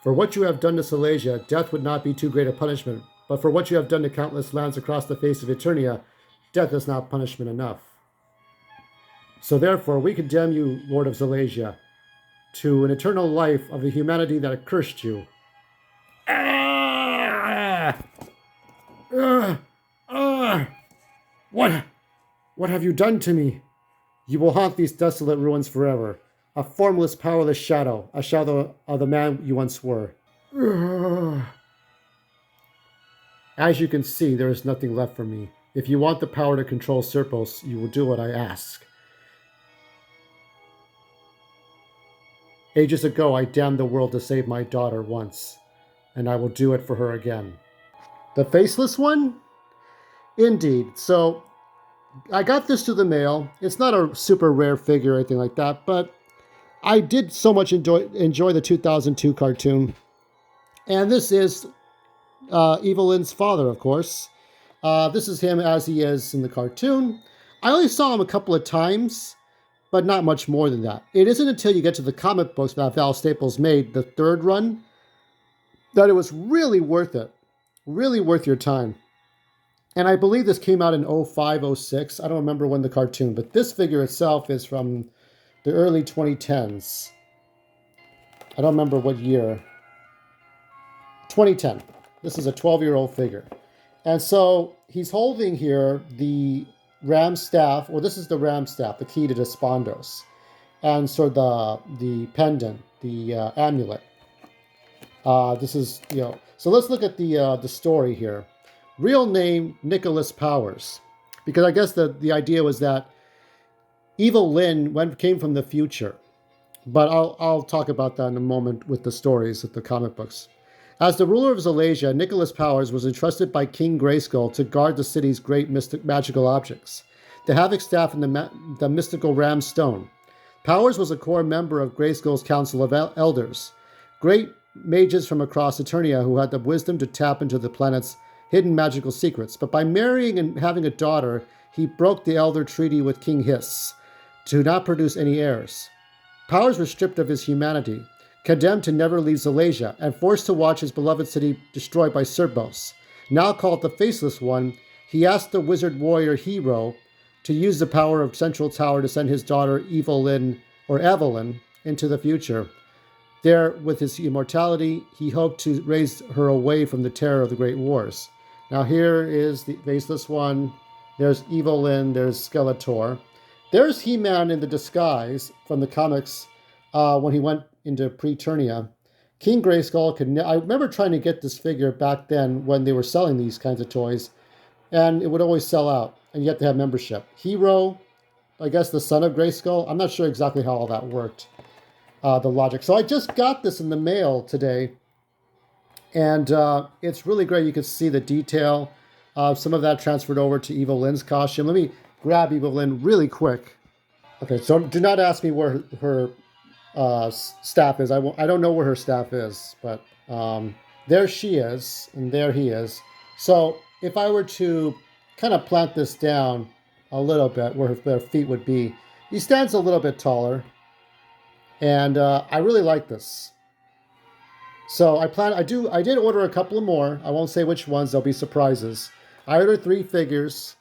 For what you have done to Silesia, death would not be too great a punishment, but for what you have done to countless lands across the face of Eternia, death is not punishment enough. So therefore, we condemn you, Lord of Silesia, to an eternal life of the humanity that accursed you. Ah! Ah! Ah! What? What have you done to me? You will haunt these desolate ruins forever. A formless, powerless shadow, a shadow of the man you once were. As you can see, there is nothing left for me. If you want the power to control Serpos, you will do what I ask. Ages ago, I damned the world to save my daughter once, and I will do it for her again. The Faceless one? Indeed. So, I got this through the mail. It's not a super rare figure or anything like that, but I did so much enjoy the 2002 cartoon. And this is Evelyn's father, of course. This is him as he is in the cartoon. I only saw him a couple of times, but not much more than that. It isn't until you get to the comic books that Val Staples made, the third run, that it was really worth it. Really worth your time. And I believe this came out in 05, 06. I don't remember when the cartoon, but this figure itself is from the early 2010s. I don't remember what year. 2010. This is a 12-year-old figure. And so he's holding here the Ram staff, or this is the Ram staff, the key to Despondos. And so the pendant, the amulet. This is, so let's look at the story here. Real name, Nicholas Powers. Because I guess the idea was that Evil Lyn came from the future. But I'll talk about that in a moment with the stories of the comic books. As the ruler of Silesia, Nicholas Powers was entrusted by King Grayskull to guard the city's great magical objects, the Havoc Staff and the mystical Ram Stone. Powers was a core member of Grayskull's Council of Elders, great mages from across Eternia who had the wisdom to tap into the planet's hidden magical secrets. But by marrying and having a daughter, he broke the Elder Treaty with King Hiss to not produce any heirs. Powers was stripped of his humanity, condemned to never leave Silesia, and forced to watch his beloved city destroyed by Serpos. Now called the Faceless One, he asked the wizard warrior Hero to use the power of Central Tower to send his daughter Evelyn, into the future. There, with his immortality, he hoped to raise her away from the terror of the Great Wars. Now here is the Faceless One. There's Evelyn, there's Skeletor. There's He-Man in the disguise from the comics when he went into Preternia. King Grayskull I remember trying to get this figure back then when they were selling these kinds of toys, and it would always sell out, and you had to have membership. Hero, I guess the son of Grayskull. I'm not sure exactly how all that worked, the logic. So I just got this in the mail today, and it's really great. You can see the detail. Some of that transferred over to Evil Lyn's costume. Let me grab Evil Lyn really quick. Okay, so do not ask me where her staff is. I don't know where her staff is, but there she is, and there he is. So if I were to kind of plant this down a little bit where their feet would be, he stands a little bit taller, and I really like this. So I did order a couple of more. I won't say which ones. There'll be surprises. I ordered 3 figures.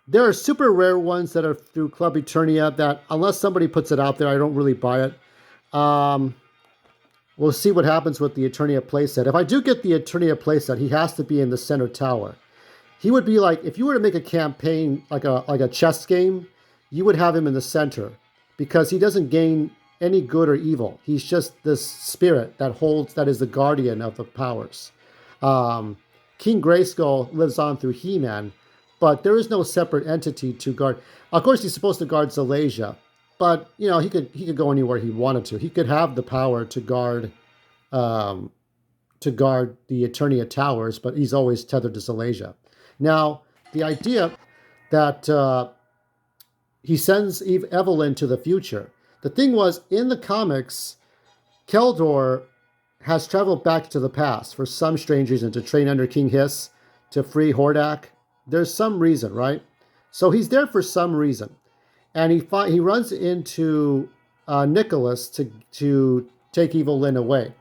There are super rare ones that are through Club Eternia that, unless somebody puts it out there, I don't really buy it. We'll see what happens with the Eternia playset. If I do get the Eternia playset, he has to be in the center tower. He would be like, if you were to make a campaign, like a chess game, you would have him in the center, because he doesn't gain any good or evil. He's just this spirit that is the guardian of the powers. King Grayskull lives on through He-Man, but there is no separate entity to guard. Of course, he's supposed to guard Silesia, but he could go anywhere he wanted to. He could have the power to guard the Eternia towers, but he's always tethered to Silesia. Now, the idea that he sends Evelyn to the future. The thing was, in the comics, Keldor has traveled back to the past for some strange reason, to train under King Hiss, to free Hordak. There's some reason, right? So he's there for some reason. And he runs into Nicholas to take Evil Lynn away.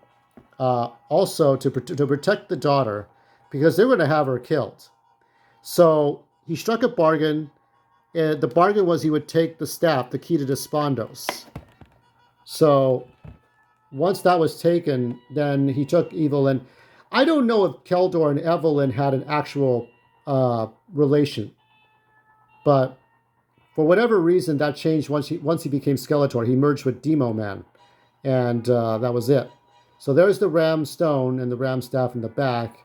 Also to protect the daughter, because they were going to have her killed. So he struck a bargain. The bargain was he would take the staff, the key to Despondos. So once that was taken, then he took Evelyn. I don't know if Keldor and Evelyn had an actual relation, but for whatever reason, that changed once he became Skeletor. He merged with Demo Man, and that was it. So there's the Ram Stone and the Ram Staff in the back.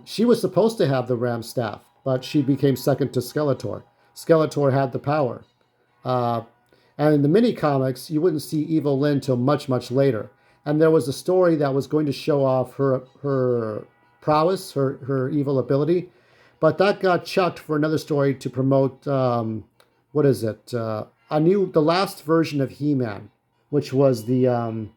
She was supposed to have the Ram Staff, but she became second to Skeletor. Skeletor had the power. And in the mini comics, you wouldn't see Evil Lynn till much, much later. And there was a story that was going to show off her prowess, her evil ability. But that got chucked for another story to promote, what is it? The last version of He-Man, which was the,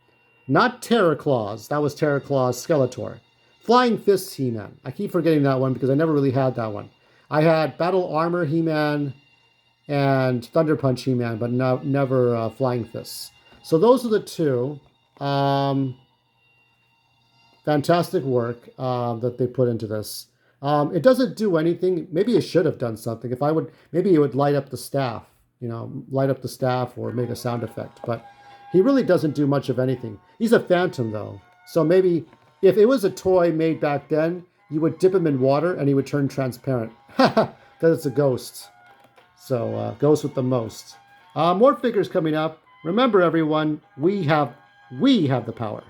not Terror Claws. That was Terror Claws Skeletor. Flying Fists He-Man. I keep forgetting that one because I never really had that one. I had Battle Armor He-Man and Thunder Punch He-Man, but never Flying Fists. So those are the two. Fantastic work that they put into this. It doesn't do anything. Maybe it should have done something. Maybe it would light up the staff, light up the staff or make a sound effect. But he really doesn't do much of anything. He's a phantom, though. So maybe if it was a toy made back then, you would dip him in water and he would turn transparent. Because it's a ghost. So ghost with the most. More figures coming up. Remember, everyone, we have the power.